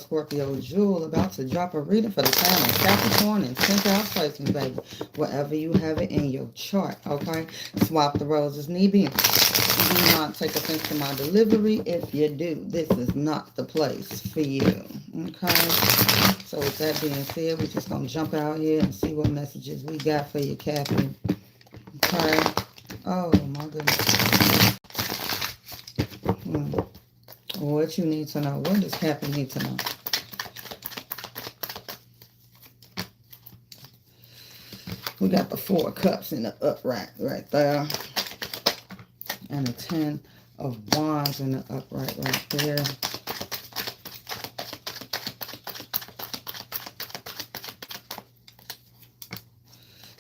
Scorpiojewel, about to drop a reading for the sign of Capricorn and 10th house placement, baby. Wherever you have it in your chart, okay? Swap the roses, need be. Do not take offense to my delivery. If you do, this is not the place for you, okay? So with that being said, we're just going to jump out here and see what messages we got for you, Cappy. Okay? Oh, my goodness. What you need to know. What does Cappy need to know? We got the 4 of Cups in the upright right there. And the 10 of Wands in the upright right there.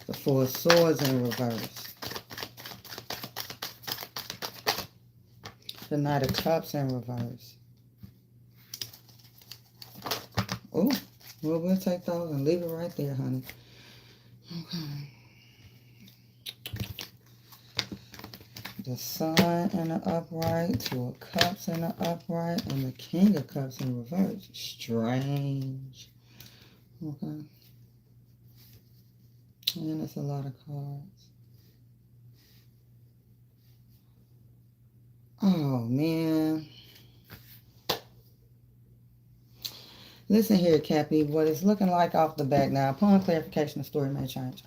The 4 of Swords in reverse. The Knight of Cups in reverse. Oh, well, we'll take those and leave it right there, honey. Okay. The Sun in the upright, 2 of Cups in the upright, and the King of Cups in reverse. Strange. Okay. And that's a lot of cards. Oh, man. Listen here, Cappy. What it's looking like off the back now, upon clarification, the story may change.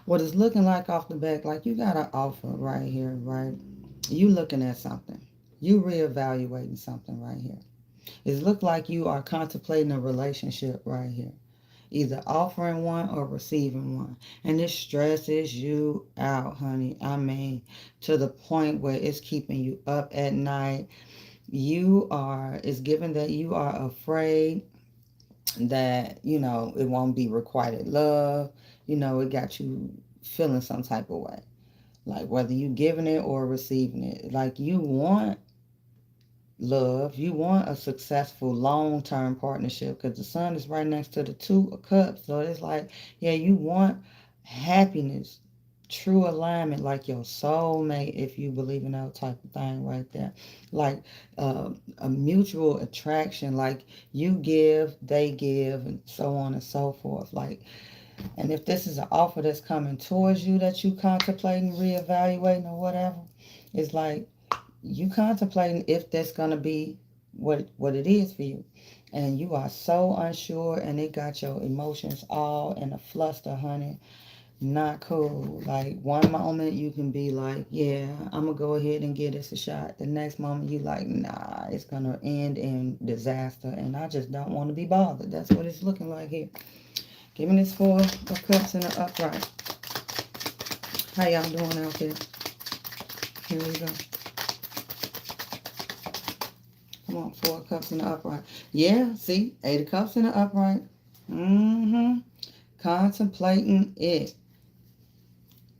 What it's looking like off the back, like you got an offer right here, right? You looking at something. You reevaluating something right here. It look like you are contemplating a relationship right here. Either offering one or receiving one. And this stresses you out, honey. I mean, to the point where it's keeping you up at night. It's given that you are afraid that, you know, it won't be requited love. You know, it got you feeling some type of way. Like whether you giving it or receiving it. Like you want love, you want a successful long-term partnership, because the Sun is right next to the 2 of Cups. So it's like, yeah, you want happiness, true alignment, like your soulmate, if you believe in that type of thing right there. Like a mutual attraction, like you give, they give, and so on and so forth. Like, and if this is an offer that's coming towards you that you contemplating, reevaluating, or whatever, it's like you contemplating if that's going to be what it is for you. And you are so unsure, and it got your emotions all in a fluster, honey. Not cool. Like one moment you can be like, yeah, I'm going to go ahead and give this a shot. The next moment you like, nah, it's going to end in disaster, and I just don't want to be bothered. That's what it's looking like here. Give me this 4 of Cups in the upright. How y'all doing out there? Here we go. Come on, 4 of Cups in the upright. Yeah, see? 8 of Cups in the upright. Contemplating it.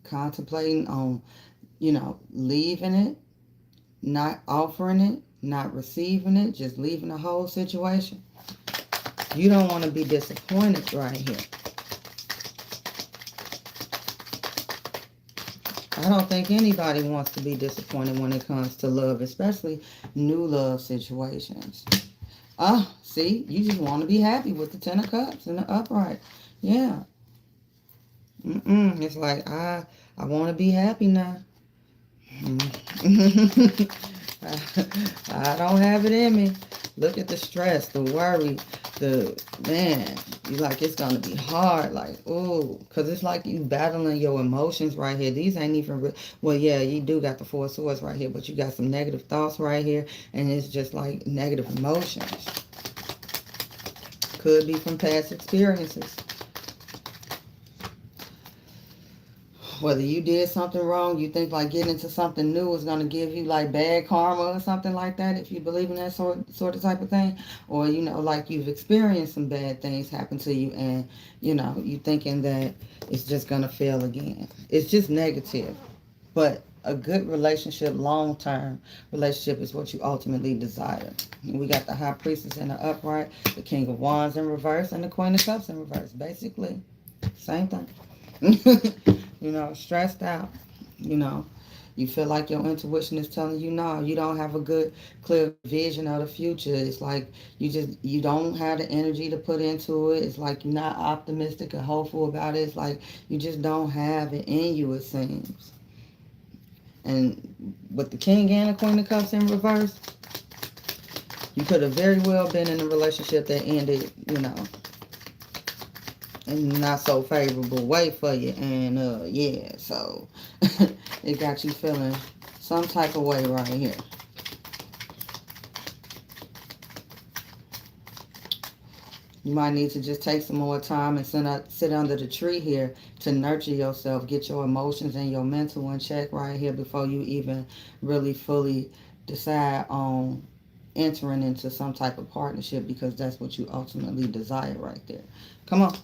Contemplating on, you know, leaving it, not offering it, not receiving it, just leaving the whole situation. You don't want to be disappointed right here. I don't think anybody wants to be disappointed when it comes to love, especially new love situations. See, you just want to be happy with the 10 of Cups in the upright. Yeah. It's like, I want to be happy now. I don't have it in me. Look at the stress, the worry, you like it's going to be hard. Like, oh, because it's like you battling your emotions right here. These ain't even well, yeah, you do got the 4 of Swords right here, but you got some negative thoughts right here, and it's just like negative emotions. Could be from past experiences. Whether you did something wrong, you think like getting into something new is going to give you like bad karma or something like that, if you believe in that sort of type of thing. Or, you know, like you've experienced some bad things happen to you, and, you know, you thinking that it's just going to fail again. It's just negative. But a good relationship, long-term relationship, is what you ultimately desire. And we got the High Priestess in the upright, the King of Wands in reverse, and the Queen of Cups in reverse. Basically, same thing. You know, stressed out, you know, You feel like your intuition is telling you no, you don't have a good, clear vision of the future. It's like you don't have the energy to put into it. It's like you're not optimistic or hopeful about it. It's like you just don't have it in you, it seems. And with the King and the Queen of Cups in reverse, you could have very well been in a relationship that ended, in not so favorable way for you. And yeah, so it got you feeling some type of way right here. You might need to just take some more time and sit under the tree here to nurture yourself, get your emotions and your mental in check right here before you even really fully decide on entering into some type of partnership, because that's what you ultimately desire right there. Come on.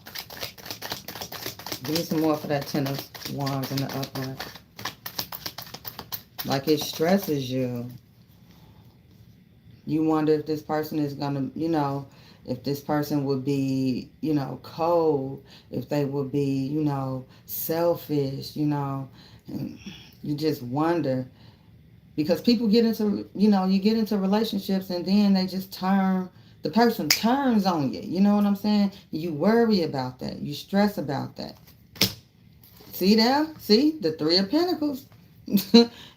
Give me some more for that Ten of Wands in the upright. Like it stresses you. You wonder if this person is going to, if this person would be, cold, if they would be, selfish, and you just wonder. Because people get into, you get into relationships and then they just the person turns on you. You know what I'm saying? You worry about that. You stress about that. See there? See? The Three of Pentacles.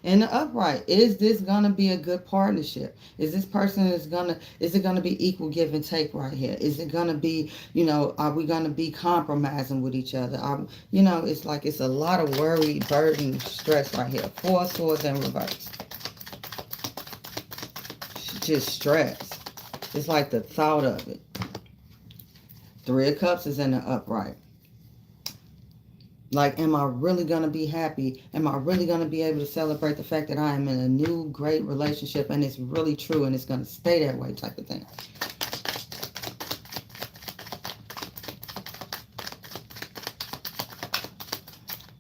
In the upright. Is this gonna be a good partnership? Is this person is it gonna be equal give and take right here? Is it gonna be, are we gonna be compromising with each other? It's like it's a lot of worry, burden, stress right here. Four of Swords in reverse. Just stress. It's like the thought of it. Three of Cups is in the upright. Like, am I really going to be happy? Am I really going to be able to celebrate the fact that I am in a new, great relationship and it's really true and it's going to stay that way type of thing?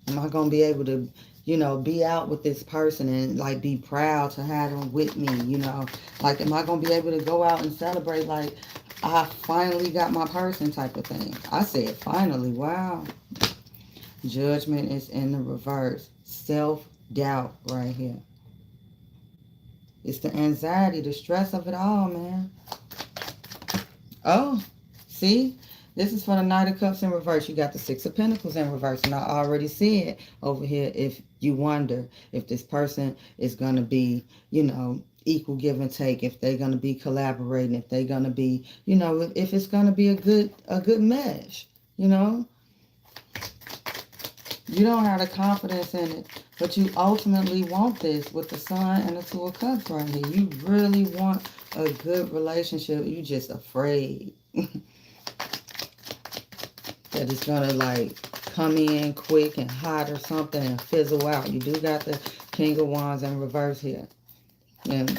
Am I going to be able to, be out with this person and, like, be proud to have them with me, Like, am I going to be able to go out and celebrate, like, I finally got my person type of thing? I said finally. Wow. Judgment is in the reverse. Self-doubt right here. It's the anxiety, the stress of it all, man. Oh, see? This is for the Knight of Cups in reverse. You got the Six of Pentacles in reverse. And I already said over here, if you wonder if this person is going to be, equal give and take, if they're going to be collaborating, if they're going to be, if it's going to be a good mesh, You don't have the confidence in it, but you ultimately want this with the Sun and the Two of Cups right here. You really want a good relationship. You just afraid that it's going to, like, come in quick and hot or something and fizzle out. You do got the King of Wands in reverse here. And,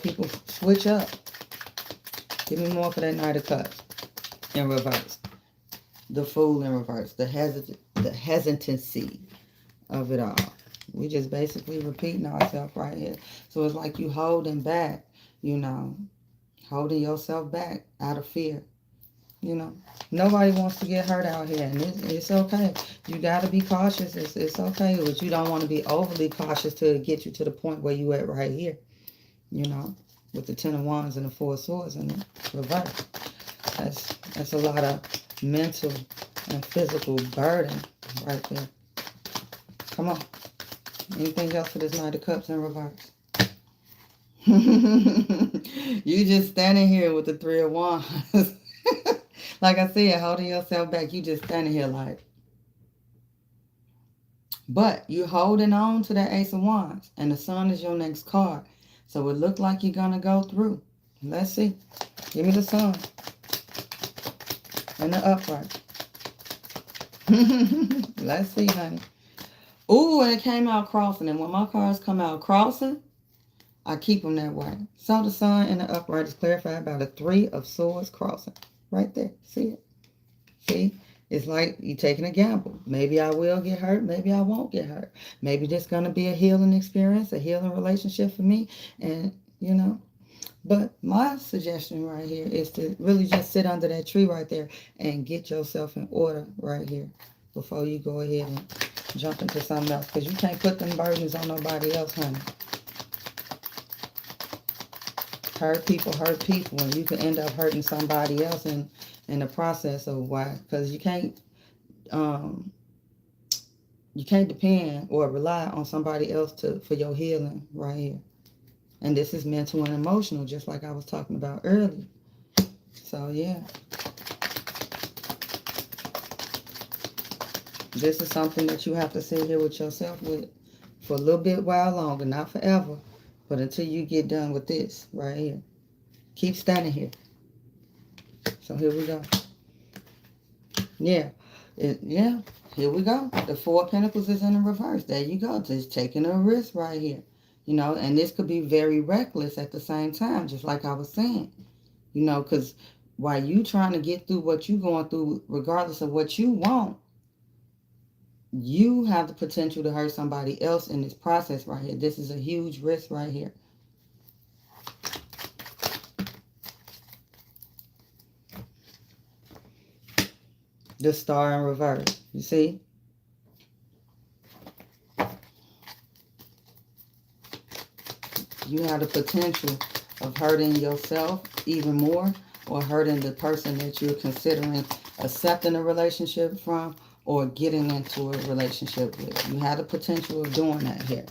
people switch up. Give me more for that Knight of Cups in reverse. The Fool in reverse. The hesitancy of it all. We just basically repeating ourselves right here. So it's like you holding back, holding yourself back out of fear. Nobody wants to get hurt out here, and it's okay. You got to be cautious. It's okay, but you don't want to be overly cautious to get you to the point where you at right here, with the Ten of Wands and the Four of Swords in the reverse. That's a lot of mental and physical burden right there. Come on. Anything else for this Knight of Cups in reverse? You just standing here with the Three of Wands. Like I said, holding yourself back. You just standing here like. But you holding on to that Ace of Wands. And the Sun is your next card. So it looked like you're going to go through. Let's see. Give me the Sun. And the upright. Let's see, honey. Ooh, and it came out crossing. And when my cards come out crossing, I keep them that way. So the Sun and the upright is clarified by the Three of Swords crossing. Right there. See it? See? It's like you taking a gamble. Maybe I will get hurt. Maybe I won't get hurt. Maybe this is going to be a healing experience, a healing relationship for me. And, But my suggestion right here is to really just sit under that tree right there and get yourself in order right here before you go ahead and Jump into something else. Because you can't put them burdens on nobody else, honey. Hurt people, and you can end up hurting somebody else in the process of why. Because um, you can't depend or rely on somebody else for your healing right here. And this is mental and emotional, just like I was talking about earlier. So, yeah. This is something that you have to sit here with yourself with for a little bit while longer, not forever, but until you get done with this right here. Keep standing here. So here we go. Yeah. Yeah. Here we go. The Four of Pentacles is in the reverse. There you go. Just taking a risk right here. You know, and this could be very reckless at the same time, just like I was saying. You know, because while you trying to get through what you going through, regardless of what you want, you have the potential to hurt somebody else in this process right here. This is a huge risk right here. The Star in reverse. You see? You have the potential of hurting yourself even more, or hurting the person that you're considering accepting a relationship from or getting into a relationship with. You have the potential of doing that here.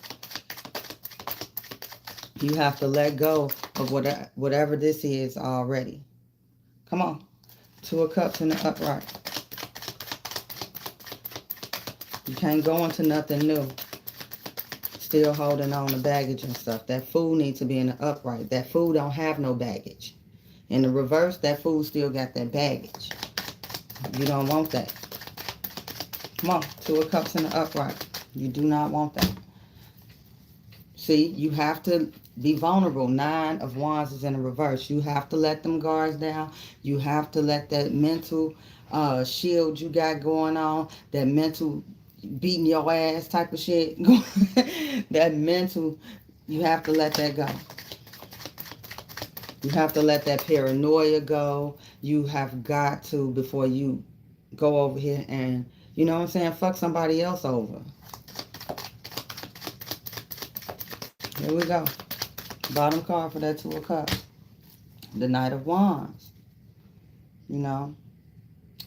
You have to let go of whatever this is already. Come on. Two of Cups in the upright. You can't go into nothing new still holding on to baggage and stuff. That fool needs to be in the upright. That fool don't have no baggage. In the reverse, that fool still got that baggage. You don't want that. Come on, Two of Cups in the upright. You do not want that. See, you have to be vulnerable. Nine of Wands is in the reverse. You have to let them guards down. You have to let that mental shield you got going on, that mental beating your ass type of shit, that mental, you have to let that go. You have to let that paranoia go. You have got to, before you go over here and, you know what I'm saying, fuck somebody else over. Here we go. Bottom card for that Two of Cups. The Knight of Wands. You know,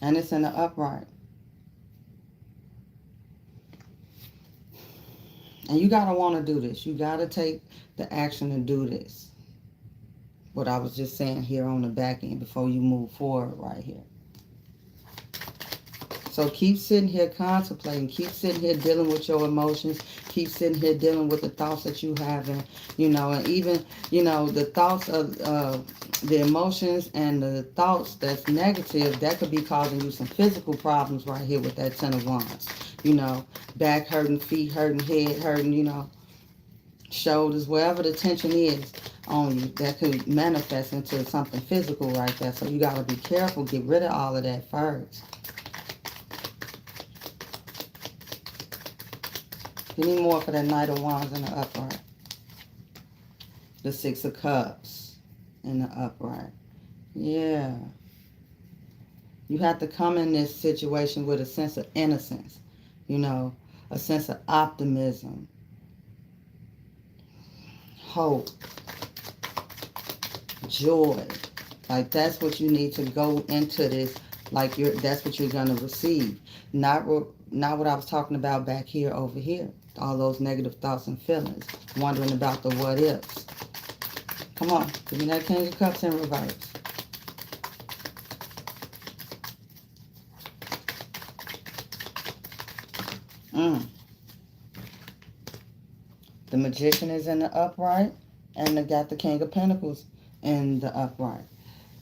and it's in the upright. And you got to want to do this. You got to take the action to do this. What I was just saying here on the back end before you move forward right here. So keep sitting here contemplating. Keep sitting here dealing with your emotions. Keep sitting here dealing with the thoughts that you having. You know, and even, you know, the thoughts of the emotions and the thoughts that's negative, that could be causing you some physical problems right here with that Ten of Wands. You know, back hurting, feet hurting, head hurting, you know, shoulders, wherever the tension is on you, that could manifest into something physical right there. So you got to be careful. Get rid of all of that first. Give me more for that Knight of Wands in the upright. The Six of Cups in the upright. Yeah. You have to come in this situation with a sense of innocence. You know, a sense of optimism. Hope. Joy. Like, that's what you need to go into this. Like, that's what you're going to receive. Not what I was talking about back here over here. All those negative thoughts and feelings. Wondering about the what ifs. Come on. Give me that King of Cups in reverse. The Magician is in the upright. And they got the King of Pentacles in the upright.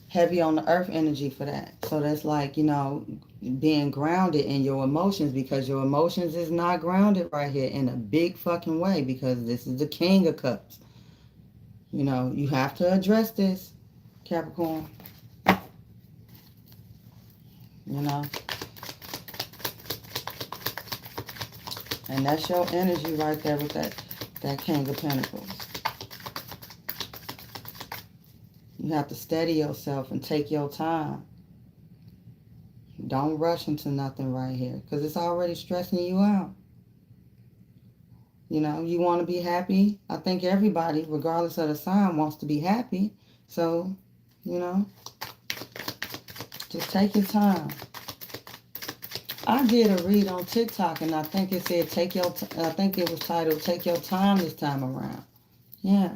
Heavy on the earth energy for that. So that's like, you know, being grounded in your emotions, because your emotions is not grounded right here in a big fucking way, because this is the King of Cups. You know, you have to address this, Capricorn. You know. And that's your energy right there with that King of Pentacles. You have to steady yourself and take your time. Don't rush into nothing right here, because it's already stressing you out. You know, you want to be happy. I think everybody, regardless of the sign, wants to be happy. So, you know, just take your time. I did a read on TikTok, and I think it said I think it was titled "Take Your Time This Time Around." Yeah.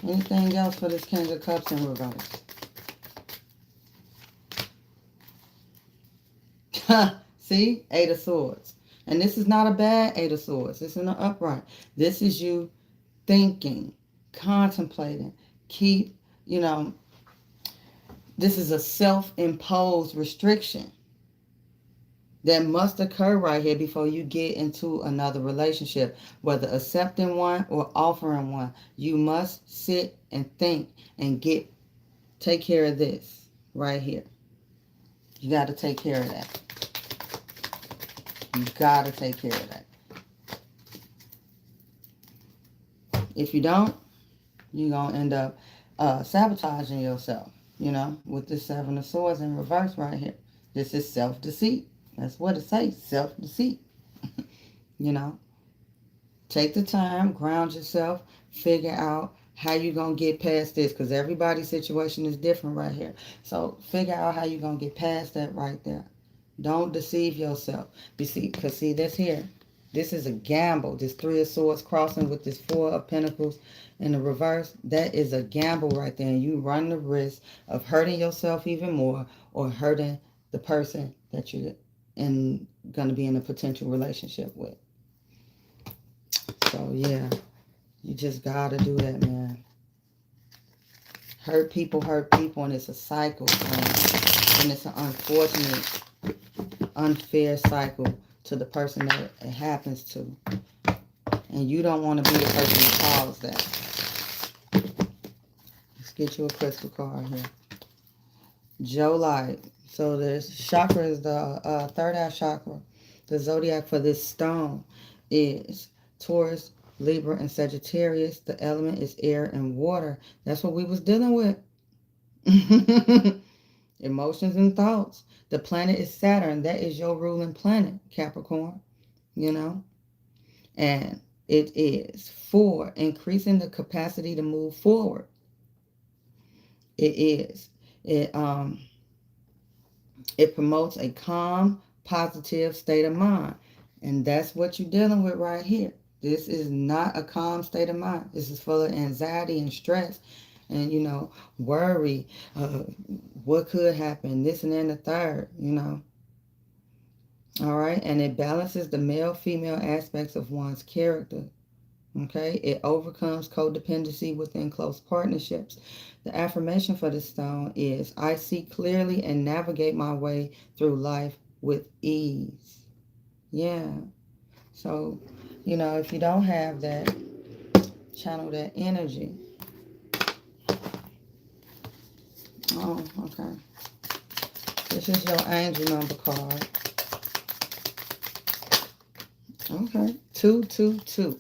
Anything else for this King of Cups in reverse? See? Eight of Swords. And this is not a bad Eight of Swords. This is an upright. This is you thinking, contemplating. Keep, you know, this is a self-imposed restriction that must occur right here before you get into another relationship, whether accepting one or offering one. You must sit and think and take care of this right here. You got to take care of that. You got to take care of that. If you don't, you're going to end up sabotaging yourself, you know, with this Seven of Swords in reverse right here. This is self-deceit. That's what it says, self-deceit. You know, take the time, ground yourself, figure out how you're going to get past this, because everybody's situation is different right here. So figure out how you're going to get past that right there. Don't deceive yourself. Because see, this here, this is a gamble. This Three of Swords crossing with this Four of Pentacles in the reverse, that is a gamble right there. And you run the risk of hurting yourself even more, or hurting the person that you're going to be in a potential relationship with. So yeah, you just got to do that, man. Hurt people, and it's a cycle, and it's an unfortunate, unfair cycle to the person that it happens to. And you don't want to be the person who caused that. Let's get you a crystal card here. Joe Light. So this chakra is the third eye chakra. The zodiac for this stone is Taurus, Libra, and Sagittarius. The element is air and water. That's what we was dealing with. Emotions and thoughts. The planet is Saturn. That is your ruling planet, Capricorn. You know? And it is for increasing the capacity to move forward. It is. It promotes a calm, positive state of mind. And that's what you're dealing with right here. This is not a calm state of mind. This is full of anxiety and stress and, you know, worry. What could happen? This and then the third, you know. All right. And it balances the male-female aspects of one's character. Okay. It overcomes codependency within close partnerships. The affirmation for this stone is, I see clearly and navigate my way through life with ease. Yeah. So, you know, if you don't have that, channel that energy. Oh, okay. This is your angel number card. Okay. 222.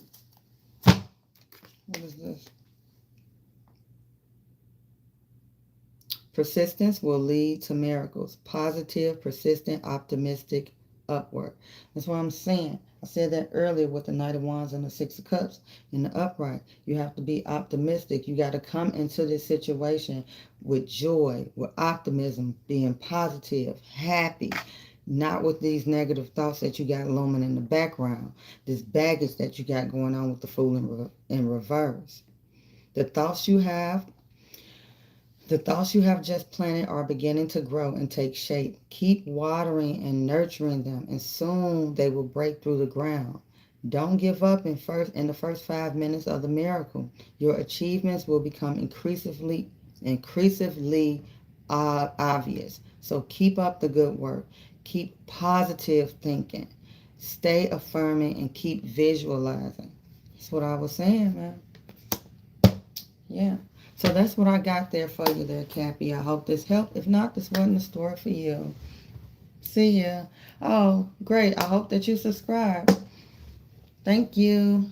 What is this? Persistence will lead to miracles. Positive, persistent, optimistic, upward. That's what I'm saying. I said that earlier with the Knight of Wands and the Six of Cups in the upright. You have to be optimistic. You got to come into this situation with joy, with optimism, being positive, happy, not with these negative thoughts that you got looming in the background, this baggage that you got going on with the Fool in reverse. The thoughts you have just planted are beginning to grow and take shape. Keep watering and nurturing them, and soon they will break through the ground. Don't give up in the first 5 minutes of the miracle. Your achievements will become increasingly obvious. So keep up the good work. Keep positive thinking. Stay affirming and keep visualizing. That's what I was saying, man. Yeah. So that's what I got there for you there, Cappy. I hope this helped. If not, this wasn't the story for you. See ya. Oh, great. I hope that you subscribe. Thank you.